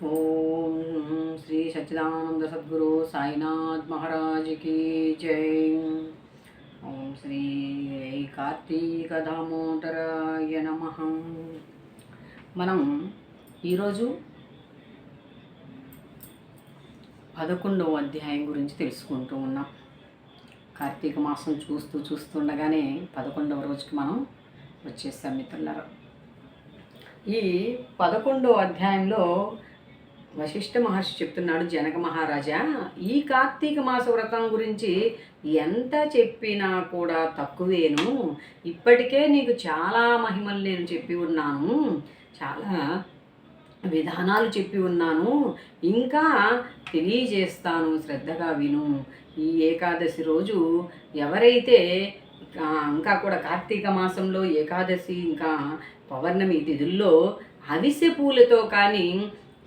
ఓం శ్రీ సచ్చిదానంద సద్గురు సాయినాథ్ మహారాజ్ की జై. ఓం శ్రీ కార్తీక దామోదరాయ నమః. మనం ఈరోజు 11వ అధ్యాయం గురించి తెలుసుకుంటూ ఉన్నాం. కార్తీక మాసం చూస్తుండగానే 11వ రోజుకి మనం వచ్చేసాం మిత్రులారా. ఈ 11వ అధ్యాయంలో వశిష్ఠ మహర్షి చెప్తున్నాడు, జనక మహారాజా, ఈ కార్తీక మాస వ్రతం గురించి ఎంత చెప్పినా కూడా తక్కువేను. ఇప్పటికే నీకు చాలా మహిమలు నేను చెప్పి ఉన్నాను, చాలా విధానాలు చెప్పి ఉన్నాను, ఇంకా తెలియజేస్తాను, శ్రద్ధగా విను. ఈ ఏకాదశి రోజు ఎవరైతే ఇంకా కూడా కార్తీక మాసంలో ఏకాదశి ఇంకా పౌర్ణమి తిథుల్లో అవిసె పూలతో కానీ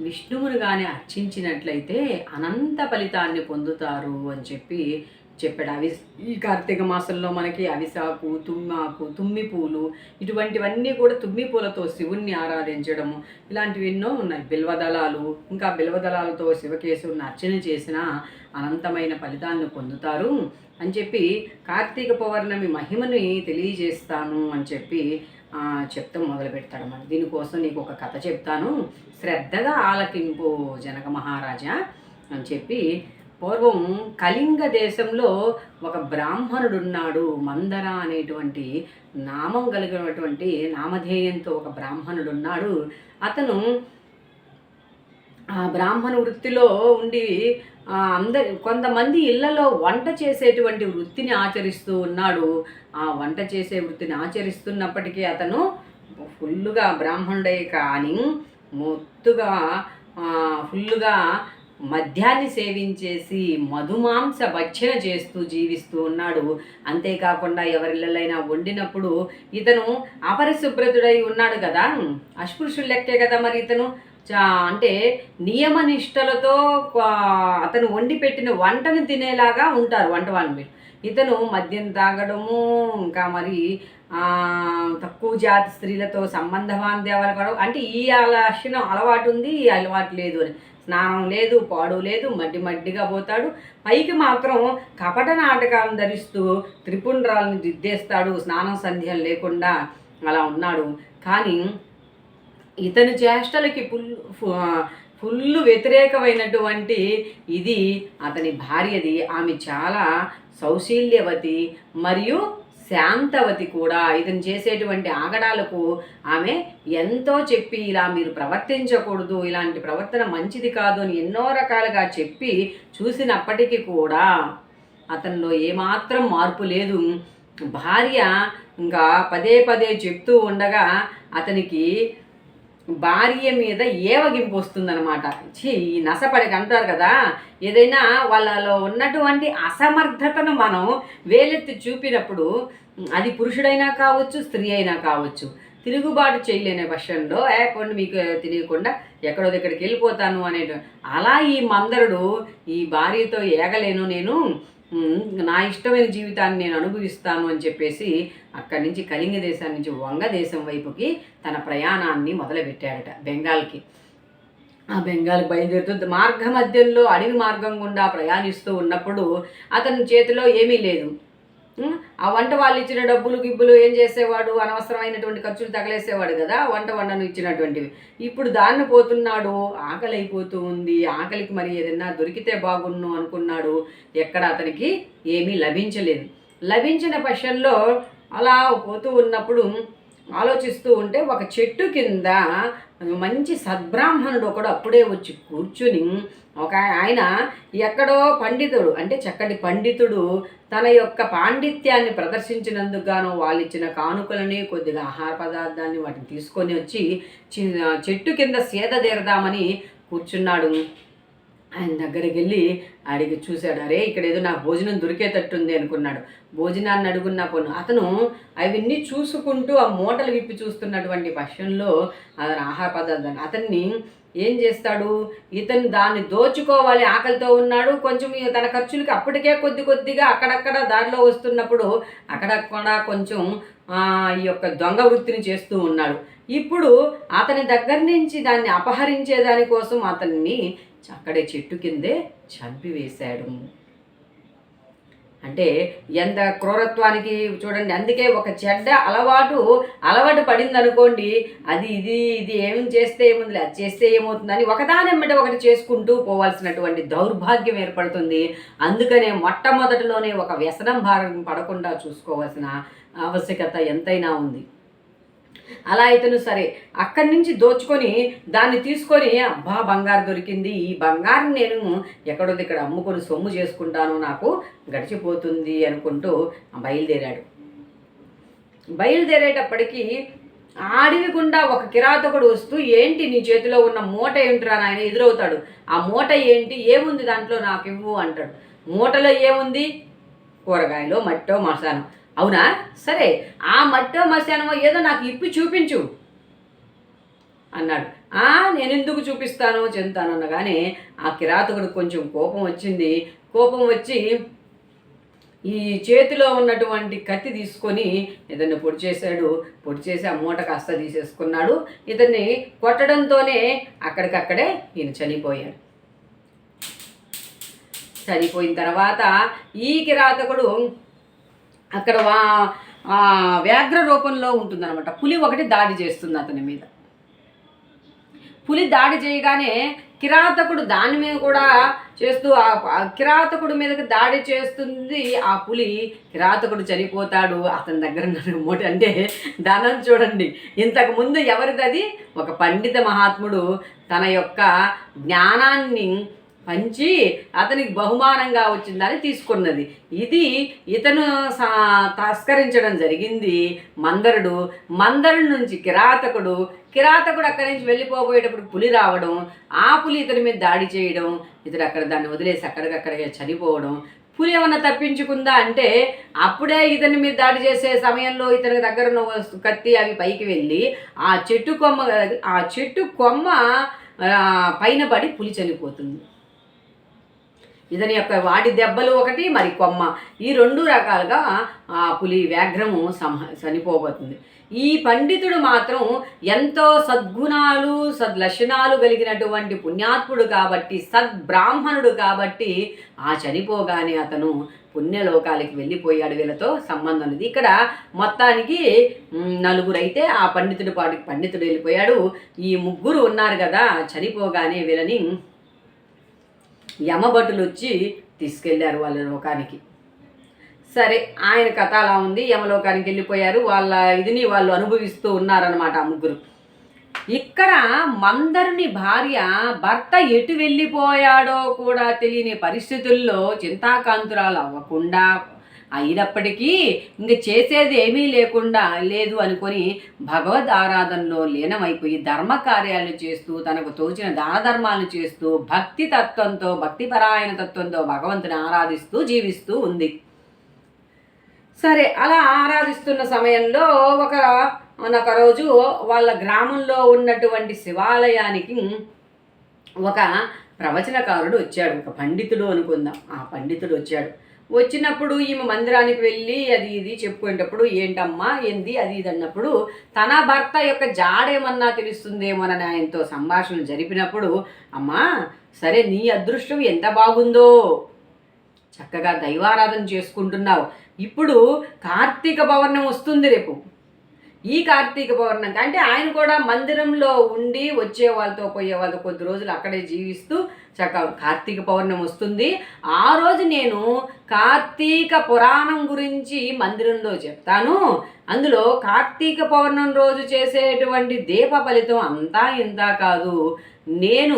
విష్ణువుని కానీ అర్చించినట్లయితే అనంత ఫలితాన్ని పొందుతారు అని చెప్పాడు. ఈ కార్తీక మాసంలో మనకి అవిసాకు, తుమ్మాకు, తుమ్మి పూలు ఇటువంటివన్నీ కూడా తుమ్మి పూలతో శివుణ్ణి ఆరాధించడము ఇలాంటివి ఎన్నో ఉన్నాయి. బిల్వదళాలు, ఇంకా బిల్వదళాలతో శివకేశవుని అర్చన చేసిన అనంతమైన ఫలితాన్ని పొందుతారు అని చెప్పి కార్తీక పౌర్ణమి మహిమని తెలియజేస్తాను అని చెప్తాం మొదలు పెడతాడన్నమాట. దీనికోసం నీకు ఒక కథ చెప్తాను, శ్రద్ధగా ఆలకింపు జనక మహారాజా అని చెప్పి. పూర్వం కళింగ దేశంలో ఒక బ్రాహ్మణుడున్నాడు. మందర అనేటువంటి నామం కలిగినటువంటి నామధేయంతో ఒక బ్రాహ్మణుడున్నాడు. అతను ఆ బ్రాహ్మణ వృత్తిలో ఉండి కొంతమంది ఇళ్లలో వంట చేసేటువంటి వృత్తిని ఆచరిస్తూ ఉన్నాడు. ఆ వంట చేసే వృత్తిని ఆచరిస్తున్నప్పటికీ అతను ఫుల్లుగా బ్రాహ్మణుడే కానీ ఫుల్లుగా మద్యాన్ని సేవించేసి మధుమాంస భక్షణ చేస్తూ జీవిస్తూ ఉన్నాడు. అంతేకాకుండా ఎవరిళ్ళైనా వండినప్పుడు ఇతను అపరిశుభ్రతుడై ఉన్నాడు కదా, అస్పృశ్యులు లెక్కే కదా మరి ఇతను. అంటే నియమనిష్టలతో అతను వండి పెట్టిన వంటను తినేలాగా ఉంటారు వంటవాళ్ళు. ఇతను మద్యం తాగడము, ఇంకా మరి తక్కువ జాతి స్త్రీలతో సంబంధ బాంధవ్యాలు, అంటే ఈ లక్షణం అలవాటు ఉంది, ఈ అలవాటు లేదు అని. స్నానం లేదు, పాడు లేదు, మడ్డిగా పోతాడు. పైకి మాత్రం కపట నాటకాలను ధరిస్తూ త్రిపుండ్రాలను దిద్దేస్తాడు, స్నానం సంధ్యం లేకుండా అలా ఉన్నాడు. కానీ ఇతని చేష్టలకి ఫుల్లు వ్యతిరేకమైనటువంటి ఇది అతని భార్యది. ఆమె చాలా సౌశీల్యవతి మరియు శాంతవతి కూడా. ఇతను చేసేటువంటి ఆగడాలకు ఆమె ఎంతో చెప్పి, ఇలా మీరు ప్రవర్తించకూడదు, ఇలాంటి ప్రవర్తన మంచిది కాదు అని ఎన్నో రకాలుగా చెప్పి చూసినప్పటికీ కూడా అతనిలో ఏమాత్రం మార్పు లేదు. భార్య ఇంకా పదే చెప్తూ ఉండగా అతనికి భార్య మీద ఏవగింపు వస్తుందన్నమాట. ఈ నసపడికి అంటారు కదా, ఏదైనా వాళ్ళలో ఉన్నటువంటి అసమర్థతను మనం వేలెత్తి చూపినప్పుడు అది పురుషుడైనా కావచ్చు, స్త్రీ అయినా కావచ్చు, తిరుగుబాటు చేయలేని పక్షంలో కొన్ని మీకు తెలియకుండా ఎక్కడో దగ్గరికి వెళ్ళిపోతాను అలా ఈ మందరుడు ఈ భార్యతో ఏగలేను, నేను నా ఇష్టమైన జీవితాన్ని నేను అనుభవిస్తాను అని చెప్పేసి అక్కడి నుంచి కళింగ దేశం నుంచి వంగ దేశం వైపుకి తన ప్రయాణాన్ని మొదలుపెట్టాడట, బెంగాల్కి. ఆ బెంగాల్కి బయలుదేరుతూ మార్గ మధ్యంలో అడవి మార్గం గుండా ప్రయాణిస్తూ ఉన్నప్పుడు అతని చేతిలో ఏమీ లేదు. ఆ వంట వాళ్ళు ఇచ్చిన గిబ్బులు ఏం చేసేవాడు, అనవసరమైనటువంటి ఖర్చులు తగలేసేవాడు కదా వంటను ఇచ్చినటువంటివి. ఇప్పుడు దాన్ని పోతున్నాడు, ఆకలి అయిపోతూ ఉంది. ఆకలికి మరి ఏదైనా దొరికితే బాగున్ను అనుకున్నాడు. ఎక్కడ అతనికి ఏమీ లభించలేదు. లభించిన పక్షంలో అలా పోతూ ఉన్నప్పుడు ఆలోచిస్తూ ఉంటే ఒక చెట్టు కింద మంచి సద్బ్రాహ్మణుడు ఒకడు అప్పుడే వచ్చి కూర్చుని, ఆయన ఎక్కడో పండితుడు, అంటే చక్కటి పండితుడు, తన యొక్క పాండిత్యాన్ని ప్రదర్శించినందుకు గాను వాళ్ళు ఇచ్చిన కానుకలని కొద్దిగా ఆహార పదార్థాన్ని వాటిని తీసుకొని వచ్చి చెట్టు కింద సేద తీరదామని కూర్చున్నాడు. ఆయన దగ్గరికి వెళ్ళి అడిగి చూశాడు. అరే ఇక్కడ ఏదో నాకు భోజనం దొరికేటట్టుంది అనుకున్నాడు. భోజనాన్ని అడుగున్న పోను అతను అవన్నీ చూసుకుంటూ ఆ మూటలు విప్పి చూస్తున్నటువంటి పక్షంలో అతను ఆహార పదార్థాన్ని అతన్ని ఏం చేస్తాడు, ఇతను దాన్ని దోచుకోవాలి, ఆకలితో ఉన్నాడు, కొంచెం తన ఖర్చులకి అప్పటికే కొద్ది కొద్దిగా అక్కడక్కడ దారిలో వస్తున్నప్పుడు అక్కడక్కడ కొంచెం ఈ యొక్క దొంగ వృత్తిని చేస్తూ ఉన్నాడు. ఇప్పుడు అతని దగ్గర నుంచి దాన్ని అపహరించేదానికోసం అతన్ని అక్కడే చెట్టు కిందే చంపివేశాడు. అంటే ఎంత క్రూరత్వానికి చూడండి. అందుకే ఒక చెడ్డ అలవాటు పడింది అనుకోండి, అది ఇది ఇది ఏం చేస్తే ఏముంది, అది చేస్తే ఏమవుతుందని ఒకదానెమ్మట ఒకటి చేసుకుంటూ పోవాల్సినటువంటి దౌర్భాగ్యం ఏర్పడుతుంది. అందుకనే మొట్టమొదటిలోనే ఒక వ్యసనం భారం పడకుండా చూసుకోవాల్సిన ఆవశ్యకత ఎంతైనా ఉంది. అలా ఇతను సరే అక్కడి నుంచి దోచుకొని దాన్ని తీసుకొని, అబ్బా బంగారు దొరికింది, ఈ బంగారం నేను ఎక్కడో ఇక్కడ అమ్ముకొని సొమ్ము చేసుకుంటాను, నాకు గడిచిపోతుంది అనుకుంటూ బయలుదేరేటప్పటికీ అడవి గుండా ఒక కిరాతకుడు వస్తూ, ఏంటి నీ చేతిలో ఉన్న మూట ఏమిటిరా నాయన ఎదురవుతాడు. ఆ మూట ఏంటి, ఏముంది దాంట్లో నాకు ఇవ్వు అంటాడు. మూటలో ఏముంది, కూరగాయలు మట్టో మసానం. అవునా, సరే ఆ మట్టో మశానమో ఏదో నాకు ఇప్పి చూపించు అన్నాడు. నేను ఎందుకు చూపిస్తాను చెంతాను అనగానే ఆ కిరాతకుడు కొంచెం కోపం వచ్చింది. కోపం వచ్చి ఈ చేతిలో ఉన్నటువంటి కత్తి తీసుకొని ఇతన్ని పొడి చేసి ఆ మూట కాస్త తీసేసుకున్నాడు. ఇతన్ని కొట్టడంతోనే అక్కడికక్కడే ఈయన చనిపోయాడు. చనిపోయిన తర్వాత ఈ కిరాతకుడు అక్కడ వ్యాఘ్ర రూపంలో ఉంటుందన్నమాట. పులి ఒకటి దాడి చేస్తుంది అతని మీద. పులి దాడి చేయగానే కిరాతకుడు దాని మీద కూడా చేస్తూ ఆ కిరాతకుడి మీదకి దాడి చేస్తుంది ఆ పులి. కిరాతకుడు చనిపోతాడు. అతని దగ్గర మూట అంటే ధనం చూడండి. ఇంతకుముందు ఎవరిది, ఒక పండిత మహాత్ముడు తన యొక్క జ్ఞానాన్ని పంచి అతనికి బహుమానంగా వచ్చిందని తీసుకున్నది. ఇది ఇతను తస్కరించడం జరిగింది. మందరుడు నుంచి కిరాతకుడు అక్కడి నుంచి వెళ్ళిపోయేటప్పుడు పులి రావడం, ఆ పులి ఇతని మీద దాడి చేయడం, ఇతడు అక్కడ దాన్ని వదిలేసి అక్కడికక్కడికే చనిపోవడం. పులి ఏమన్నా తప్పించుకుందా అంటే అప్పుడే ఇతని మీద దాడి చేసే సమయంలో ఇతని దగ్గర ఉన్న కత్తి అవి పైకి వెళ్ళి ఆ చెట్టు కొమ్మ పైన పడి పులి చనిపోతుంది. ఇతని యొక్క వాటి దెబ్బలు ఒకటి, మరి కొమ్మ, ఈ రెండు రకాలుగా ఆ పులి వ్యాఘ్రము చనిపోబోతుంది. ఈ పండితుడు మాత్రం ఎంతో సద్గుణాలు సద్లక్షణాలు కలిగినటువంటి పుణ్యాత్ముడు కాబట్టి, సద్బ్రాహ్మణుడు కాబట్టి ఆ చనిపోగానే అతను పుణ్యలోకాలకి వెళ్ళిపోయాడు. వీళ్ళతో సంబంధం ఉంది. ఇక్కడ మొత్తానికి నలుగురు అయితే ఆ పండితుడు వెళ్ళిపోయాడు. ఈ ముగ్గురు ఉన్నారు కదా, చనిపోగానే వీళ్ళని యమభటులు వచ్చి తీసుకెళ్లారు వాళ్ళ లోకానికి. సరే ఆయన కథ అలా ఉంది. యమలోకానికి వెళ్ళిపోయారు. వాళ్ళ ఇదిని వాళ్ళు అనుభవిస్తూ ఉన్నారనమాట ఆ ముగ్గురు. ఇక్కడ మందరుని భార్య భర్త ఎటు వెళ్ళిపోయాడో కూడా తెలియని పరిస్థితుల్లో చింతాకాంతురాలు అవ్వకుండా అయినప్పటికీ ఇంక చేసేది ఏమీ లేదు అనుకొని భగవద్ ఆరాధనలో లీనమైపోయి ధర్మ కార్యాలు చేస్తూ తనకు తోచిన దాన ధర్మాలను చేస్తూ భక్తిపరాయణ తత్వంతో భగవంతుని ఆరాధిస్తూ జీవిస్తూ ఉంది. సరే అలా ఆరాధిస్తున్న సమయంలో ఒక రోజు వాళ్ళ గ్రామంలో ఉన్నటువంటి శివాలయానికి ఒక ప్రవచనకారుడు వచ్చాడు. ఒక పండితుడు అనుకుందాం. ఆ పండితుడు వచ్చినప్పుడు ఈమె మందిరానికి వెళ్ళి అది ఇది చెప్పుకునేటప్పుడు, ఏంటమ్మా ఏంది అది ఇది అన్నప్పుడు తన భర్త యొక్క జాడేమన్నా తెలుస్తుందేమోనని ఆయనతో సంభాషణ జరిపినప్పుడు, అమ్మా సరే నీ అదృష్టం ఎంత బాగుందో, చక్కగా దైవారాధన చేసుకుంటున్నావు. ఇప్పుడు కార్తీక పౌర్ణమి వస్తుంది రేపు. ఈ కార్తీక పౌర్ణమి అంటే ఆయన కూడా మందిరంలో ఉండి వచ్చే వాళ్ళతో పోయే వాళ్ళతో కొద్ది రోజులు అక్కడే జీవిస్తూ చక్కగా కార్తీక పౌర్ణమి వస్తుంది. ఆ రోజు నేను కార్తీక పురాణం గురించి మందిరంలో చెప్తాను. అందులో కార్తీక పౌర్ణమి రోజు చేసేటువంటి దీప ఫలితం అంతా ఇంత కాదు. నేను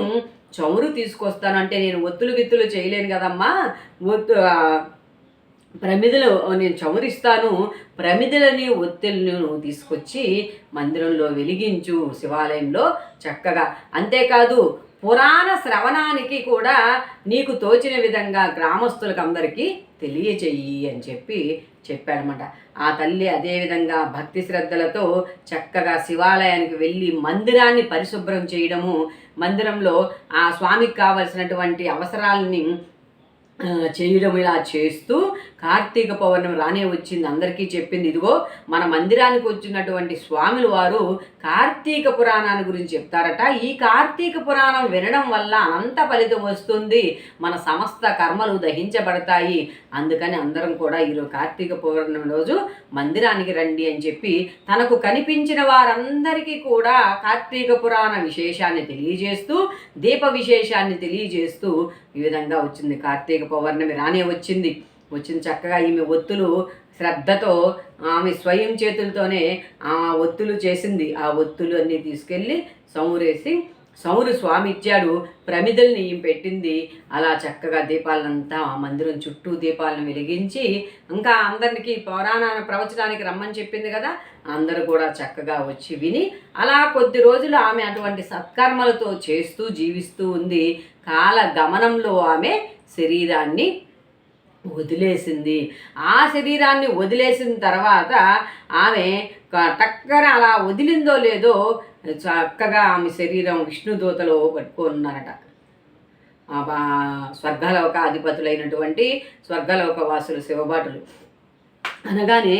చమురు తీసుకొస్తాను. అంటే నేను ఒత్తులు గిత్తులు చేయలేను కదమ్మా, ప్రమిదలు నేను చమురిస్తాను, ప్రమిదలని ఒత్తిళ్లను తీసుకొచ్చి మందిరంలో వెలిగించు, శివాలయంలో చక్కగా. అంతేకాదు పురాణ శ్రవణానికి కూడా నీకు తోచిన విధంగా గ్రామస్తులకు అందరికీ తెలియచెయ్యి అని చెప్పాడనమాట. ఆ తల్లి అదేవిధంగా భక్తి శ్రద్ధలతో చక్కగా శివాలయానికి వెళ్ళి మందిరాన్ని పరిశుభ్రం చేయడము, మందిరంలో ఆ స్వామికి కావలసినటువంటి అవసరాలని చేయడం, ఇలా చేస్తూ కార్తీక పౌర్ణమి రానే వచ్చింది. అందరికీ చెప్పింది, ఇదిగో మన మందిరానికి వచ్చినటువంటి స్వాములు వారు కార్తీక పురాణాన్ని గురించి చెప్తారట. ఈ కార్తీక పురాణం వినడం వల్ల అనంత ఫలితం వస్తుంది, మన సమస్త కర్మలు దహించబడతాయి. అందుకని అందరం కూడా ఈరోజు కార్తీక పౌర్ణమి రోజు మందిరానికి రండి అని చెప్పి తనకు కనిపించిన వారందరికీ కూడా కార్తీక పురాణ విశేషాన్ని తెలియజేస్తూ, దీప విశేషాన్ని తెలియజేస్తూ ఈ విధంగా వచ్చింది. కార్తీక పౌర్ణమి రానే వచ్చింది. చక్కగా ఈమె ఒత్తులు శ్రద్ధతో ఆమె స్వయం చేతులతోనే ఆ ఒత్తులు చేసింది. ఆ ఒత్తులు అన్నీ తీసుకెళ్ళి సౌరేసి, సౌరు స్వామి ఇచ్చాడు, ప్రమిదల్ని ఈమె పెట్టింది. అలా చక్కగా దీపాలంతా మందిరం చుట్టూ దీపాలను వెలిగించి, ఇంకా అందరికీ పురాణాన్ని ప్రవచనానికి రమ్మని చెప్పింది కదా, అందరూ కూడా చక్కగా వచ్చి విని అలా కొద్ది రోజులు ఆమె అటువంటి సత్కర్మలతో చేస్తూ జీవిస్తూ ఉంది. కాల గమనంలో ఆమె శరీరాన్ని వదిలేసింది. ఆ శరీరాన్ని వదిలేసిన తర్వాత ఆమె టక్కన అలా వదిలిందో లేదో చక్కగా ఆమె శరీరం విష్ణుదూతలో పట్టుకున్నారట. స్వర్గలోక అధిపతులైనటువంటి స్వర్గలోక వాసులు శివభటులు. అనగానే,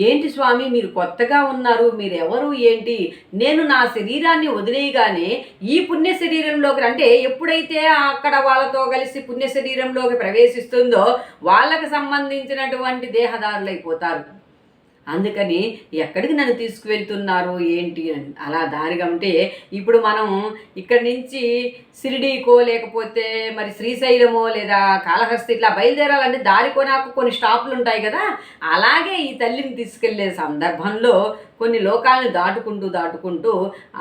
ఏంటి స్వామి మీరు కొత్తగా ఉన్నారు, మీరు ఎవరు ఏంటి? నేను నా శరీరాన్ని వదిలేయగానే ఈ పుణ్య శరీరంలోకి, అంటే ఎప్పుడైతే అక్కడ వాళ్ళతో కలిసి పుణ్య శరీరంలోకి ప్రవేశిస్తుందో వాళ్ళకి సంబంధించినటువంటి దేహదారులైపోతారు. అందుకని ఎక్కడికి నన్ను తీసుకువెళ్తున్నారు ఏంటి అని అలా దారిగా ఉంటే, ఇప్పుడు మనం ఇక్కడి నుంచి షిరిడీకో లేకపోతే మరి శ్రీశైలమో లేదా కాళహస్తి ఇట్లా బయలుదేరాలంటే దారికో నాకు కొన్ని స్టాపులు ఉంటాయి కదా, అలాగే ఈ తల్లిని తీసుకెళ్లే సందర్భంలో కొన్ని లోకాలను దాటుకుంటూ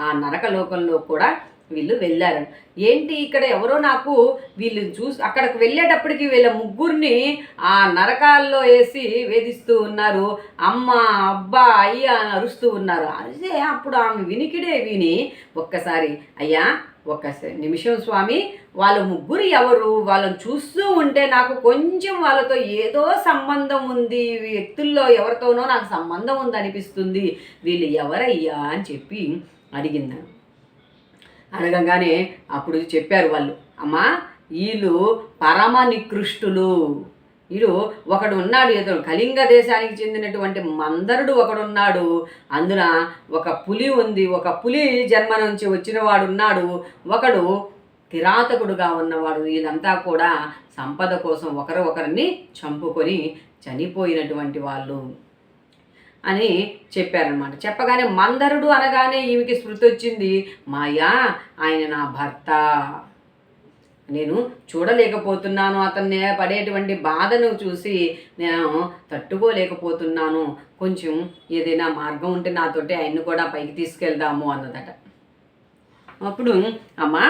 ఆ నరక లోకంలో కూడా వీళ్ళు వెళ్ళారు. ఏంటి ఇక్కడ ఎవరో నాకు వీళ్ళు చూసి అక్కడికి వెళ్ళేటప్పటికి వీళ్ళ ముగ్గురిని ఆ నరకాల్లో వేసి వేధిస్తూ ఉన్నారు. అమ్మ, అబ్బా, అయ్యా అని అరుస్తూ ఉన్నారు. అదే అప్పుడు ఆమె వినికిడే విని ఒక్కసారి, అయ్యా ఒక్క నిమిషం స్వామి, వాళ్ళ ముగ్గురు ఎవరు? వాళ్ళని చూస్తూ ఉంటే నాకు కొంచెం వాళ్ళతో ఏదో సంబంధం ఉంది, వ్యక్తుల్లో ఎవరితోనో నాకు సంబంధం ఉంది అనిపిస్తుంది, వీళ్ళు ఎవరయ్యా అని చెప్పి అడిగింది. అడగంగానే అప్పుడు చెప్పారు వాళ్ళు, అమ్మా వీళ్ళు పరమ నికృష్టులు. వీడు ఒకడు ఉన్నాడు, ఏదో కళింగ దేశానికి చెందినటువంటి మందరుడు ఒకడున్నాడు, అందున ఒక పులి ఉంది, ఒక పులి జన్మ నుంచి వచ్చిన వాడు ఉన్నాడు, ఒకడు కిరాతకుడుగా ఉన్నవాడు. వీళ్ళంతా కూడా సంపద కోసం ఒకరిని చంపుకొని చనిపోయినటువంటి వాళ్ళు అని చెప్పారనమాట. చెప్పగానే మందరుడు అనగానే ఈమెకి స్మృతి వచ్చింది, మాయా ఆయన నా భర్త, నేను చూడలేకపోతున్నాను, అతన్ని పడేటువంటి బాధను చూసి నేను తట్టుకోలేకపోతున్నాను, కొంచెం ఏదైనా మార్గం ఉంటే నాతోటి ఆయన్ని కూడా పైకి తీసుకెళ్దాము అన్నదట. అప్పుడు అమ్మా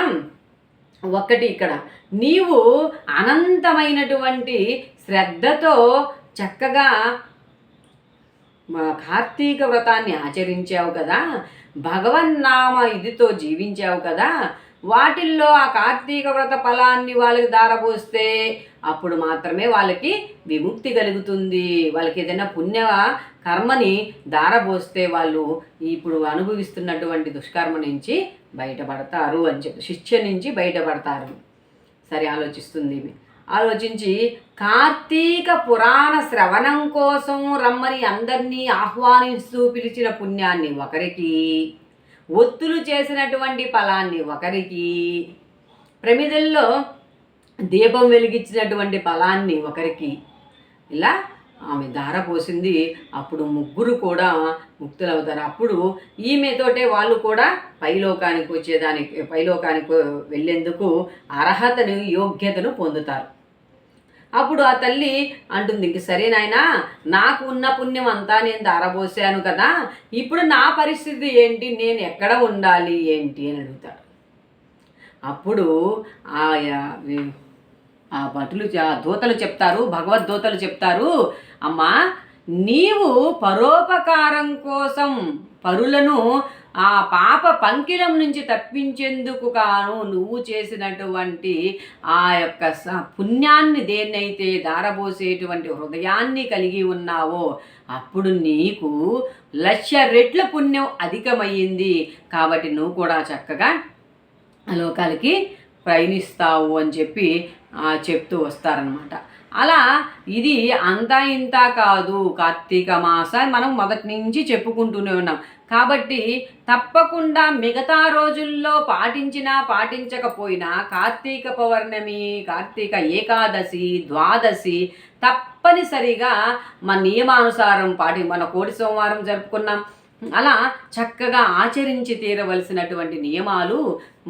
ఒక్కటి, ఇక్కడ నీవు అనంతమైనటువంటి శ్రద్ధతో చక్కగా కార్తీక వ్రతాన్ని ఆచరించావు కదా, భగవన్నామ ఇదితో జీవించావు కదా, వాటిల్లో ఆ కార్తీక వ్రత ఫలాన్ని వాళ్ళకి దారపోస్తే అప్పుడు మాత్రమే వాళ్ళకి విముక్తి కలుగుతుంది. వాళ్ళకి ఏదైనా పుణ్య కర్మని దారపోస్తే వాళ్ళు ఇప్పుడు అనుభవిస్తున్నటువంటి దుష్కర్మ నుంచి బయటపడతారు అని చెప్పి, శిక్ష నుంచి బయటపడతారు. సరే ఆలోచిస్తుంది. ఆలోచించి కార్తీక పురాణ శ్రవణం కోసం రమ్మని అందరినీ ఆహ్వానిస్తూ పిలిచిన పుణ్యాన్ని ఒకరికి, ఒత్తులు చేసినటువంటి ఫలాన్ని ఒకరికి, ప్రమిదల్లో దీపం వెలిగించినటువంటి ఫలాన్ని ఒకరికి, ఇలా ఆమె ధారపోసింది. అప్పుడు ముగ్గురు కూడా ముక్తులవుతారు. అప్పుడు ఈమెతోటే వాళ్ళు కూడా పైలోకానికి వెళ్ళేందుకు అర్హతను, యోగ్యతను పొందుతారు. అప్పుడు ఆ తల్లి అంటుంది, ఇంక సరే నాయనా, నాకు ఉన్న పుణ్యం అంతా నేను ధారపోసాను కదా, ఇప్పుడు నా పరిస్థితి ఏంటి, నేను ఎక్కడ ఉండాలి ఏంటి అని అడుగుతాడు. అప్పుడు ఆ దూతలు చెప్తారు, భగవద్దూతలు చెప్తారు, అమ్మా నీవు పరోపకారం కోసం పరులను ఆ పాప పంకిలం నుంచి తప్పించేందుకు కాను నువ్వు చేసినటువంటి ఆ యొక్క పుణ్యాన్ని దేన్నైతే దారబోసేటువంటి హృదయాన్ని కలిగి ఉన్నావో అప్పుడు నీకు 1,00,000 రెట్ల పుణ్యం అధికమయ్యింది. కాబట్టి నువ్వు కూడా చక్కగా లోకాలకి ప్రయాణిస్తావు అని చెప్పి చెప్తూ వస్తారనమాట. అలా ఇది అంతా ఇంత కాదు. కార్తీక మాస మనం మొదటి నుంచి చెప్పుకుంటూనే ఉన్నాం. కాబట్టి తప్పకుండా మిగతా రోజుల్లో పాటించినా పాటించకపోయినా కార్తీక పౌర్ణమి, కార్తీక ఏకాదశి, ద్వాదశి తప్పనిసరిగా మన నియమానుసారం మన కోటి సోమవారం జరుపుకున్నాం. అలా చక్కగా ఆచరించి తీరవలసినటువంటి నియమాలు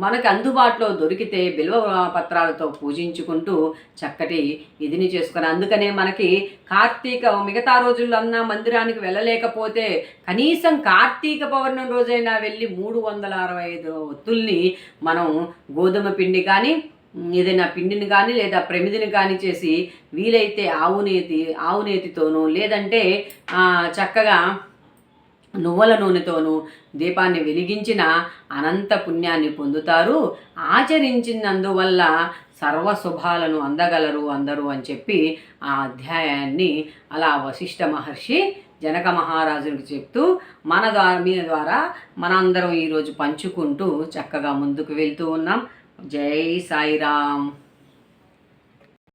మనకు అందుబాటులో దొరికితే బిల్వ పత్రాలతో పూజించుకుంటూ చక్కటి ఇదిని చేసుకుని, అందుకనే మనకి మిగతా రోజుల్లో అన్నా మందిరానికి వెళ్ళలేకపోతే కనీసం కార్తీక పౌర్ణమి రోజైనా వెళ్ళి 365 ఒత్తుల్ని మనం గోధుమ పిండి కానీ ఏదైనా పిండిని కానీ లేదా ప్రమిదిని కానీ చేసి వీలైతే ఆవు నేతితోనూ లేదంటే చక్కగా నువ్వుల నూనెతోనూ దీపాన్ని వెలిగించిన అనంత పుణ్యాన్ని పొందుతారు. ఆచరించినందువల్ల సర్వశుభాలను అందగలరు అందరూ అని చెప్పి ఆ అధ్యాయాన్ని అలా వశిష్ఠ మహర్షి జనక మహారాజునికి చెప్తూ మీ ద్వారా మనందరం ఈరోజు పంచుకుంటూ చక్కగా ముందుకు వెళ్తూ ఉన్నాం. జై సాయిరామ్.